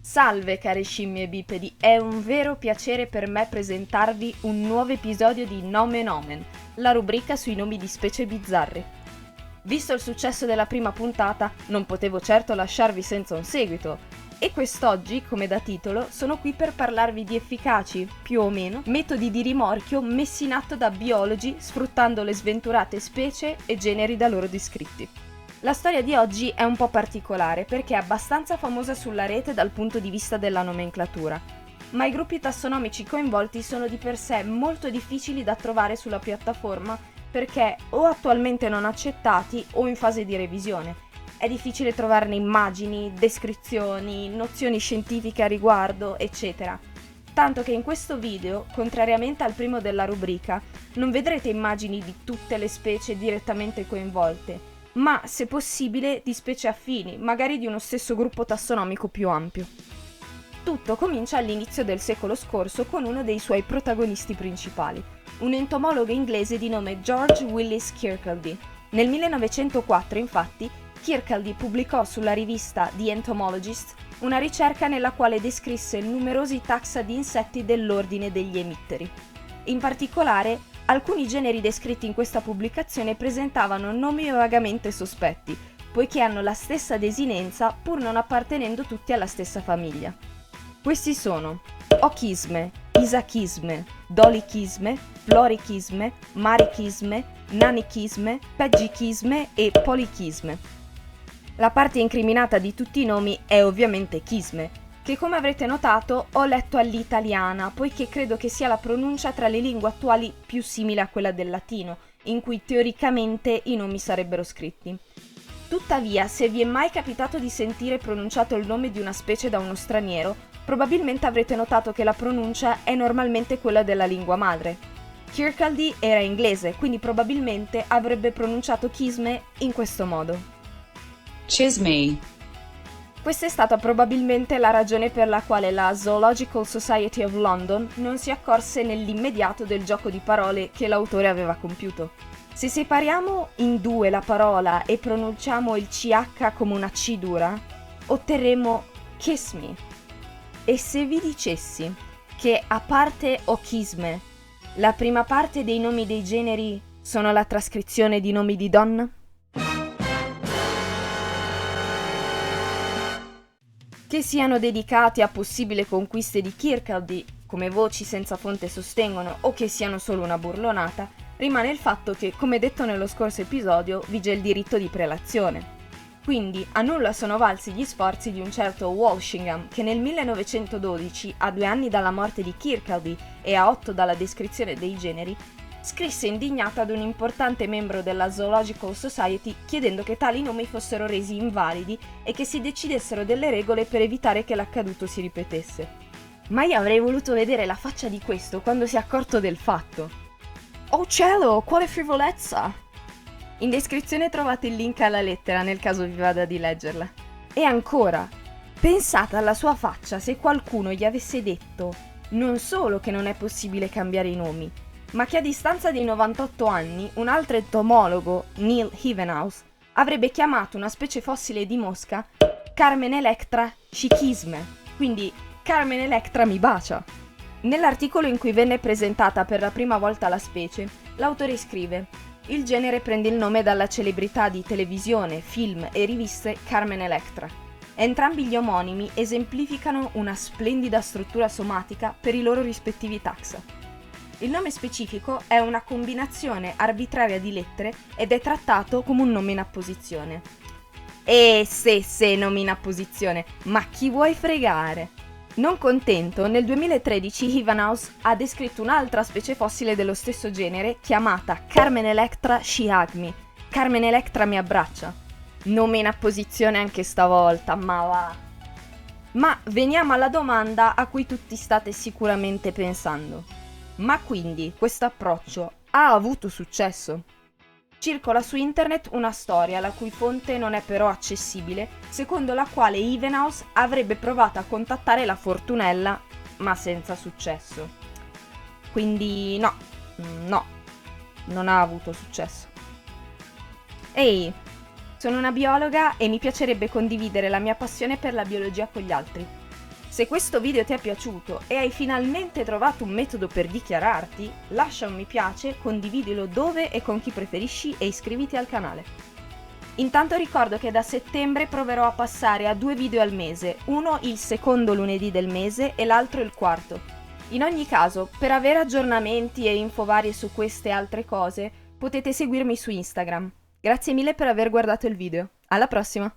Salve cari scimmie bipedi, è un vero piacere per me presentarvi un nuovo episodio di Nomen Omen, la rubrica sui nomi di specie bizzarre. Visto il successo della prima puntata, non potevo certo lasciarvi senza un seguito, e quest'oggi, come da titolo, sono qui per parlarvi di efficaci, più o meno, metodi di rimorchio messi in atto da biologi sfruttando le sventurate specie e generi da loro descritti. La storia di oggi è un po' particolare perché è abbastanza famosa sulla rete dal punto di vista della nomenclatura, ma i gruppi tassonomici coinvolti sono di per sé molto difficili da trovare sulla piattaforma perché o attualmente non accettati o in fase di revisione. È difficile trovarne immagini, descrizioni, nozioni scientifiche a riguardo, eccetera. Tanto che in questo video, contrariamente al primo della rubrica, non vedrete immagini di tutte le specie direttamente coinvolte, ma, se possibile, di specie affini, magari di uno stesso gruppo tassonomico più ampio. Tutto comincia all'inizio del secolo scorso con uno dei suoi protagonisti principali, un entomologo inglese di nome George Willis Kirkcaldy. Nel 1904, infatti, Kirkcaldy pubblicò sulla rivista The Entomologist una ricerca nella quale descrisse numerosi taxa di insetti dell'ordine degli emitteri. In particolare, alcuni generi descritti in questa pubblicazione presentavano nomi vagamente sospetti, poiché hanno la stessa desinenza pur non appartenendo tutti alla stessa famiglia. Questi sono Ochisme, Isachisme, Dolichisme, Florichisme, Marichisme, Nanichisme, Peggichisme e Polichisme. La parte incriminata di tutti i nomi è ovviamente Chisme, che come avrete notato ho letto all'italiana, poiché credo che sia la pronuncia tra le lingue attuali più simile a quella del latino, in cui teoricamente i nomi sarebbero scritti. Tuttavia, se vi è mai capitato di sentire pronunciato il nome di una specie da uno straniero, probabilmente avrete notato che la pronuncia è normalmente quella della lingua madre. Kirkcaldy era inglese, quindi probabilmente avrebbe pronunciato Chisme in questo modo. Chisme. Questa è stata probabilmente la ragione per la quale la Zoological Society of London non si accorse nell'immediato del gioco di parole che l'autore aveva compiuto. Se separiamo in due la parola e pronunciamo il CH come una C dura, otterremo kiss me. E se vi dicessi che a parte ochisme, la prima parte dei nomi dei generi sono la trascrizione di nomi di donna? Che siano dedicati a possibili conquiste di Kirkcaldy, come voci senza fonte sostengono, o che siano solo una burlonata, rimane il fatto che, come detto nello scorso episodio, vige il diritto di prelazione. Quindi a nulla sono valsi gli sforzi di un certo Walsingham, che nel 1912, a 2 anni dalla morte di Kirkcaldy e a 8 dalla descrizione dei generi, scrisse indignata ad un importante membro della Zoological Society chiedendo che tali nomi fossero resi invalidi e che si decidessero delle regole per evitare che l'accaduto si ripetesse. Ma io avrei voluto vedere la faccia di questo quando si è accorto del fatto. Oh cielo, quale frivolezza! In descrizione trovate il link alla lettera nel caso vi vada di leggerla. E ancora, pensate alla sua faccia se qualcuno gli avesse detto non solo che non è possibile cambiare i nomi, ma che a distanza di 98 anni un altro entomologo, Neil Hevenhouse, avrebbe chiamato una specie fossile di mosca Carmen Electra Chichisme, quindi Carmen Electra mi bacia. Nell'articolo in cui venne presentata per la prima volta la specie, l'autore scrive: il genere prende il nome dalla celebrità di televisione, film e riviste Carmen Electra. Entrambi gli omonimi esemplificano una splendida struttura somatica per i loro rispettivi taxa. Il nome specifico è una combinazione arbitraria di lettere ed è trattato come un nome in apposizione. Se nome in apposizione, ma chi vuoi fregare? Non contento, nel 2013 Hevenhouse ha descritto un'altra specie fossile dello stesso genere chiamata Carmen Electra Shihagmi. Carmen Electra mi abbraccia. Nome in apposizione anche stavolta, ma va. Ma veniamo alla domanda a cui tutti state sicuramente pensando. Ma quindi questo approccio ha avuto successo? Circola su internet una storia la cui fonte non è però accessibile, secondo la quale Hevenhouse avrebbe provato a contattare la Fortunella, ma senza successo. Quindi no, non ha avuto successo. Ehi, sono una biologa e mi piacerebbe condividere la mia passione per la biologia con gli altri. Se questo video ti è piaciuto e hai finalmente trovato un metodo per dichiararti, lascia un mi piace, condividilo dove e con chi preferisci e iscriviti al canale. Intanto ricordo che da settembre proverò a passare a 2 video al mese, uno il secondo lunedì del mese e l'altro il quarto. In ogni caso, per avere aggiornamenti e info varie su queste e altre cose, potete seguirmi su Instagram. Grazie mille per aver guardato il video. Alla prossima!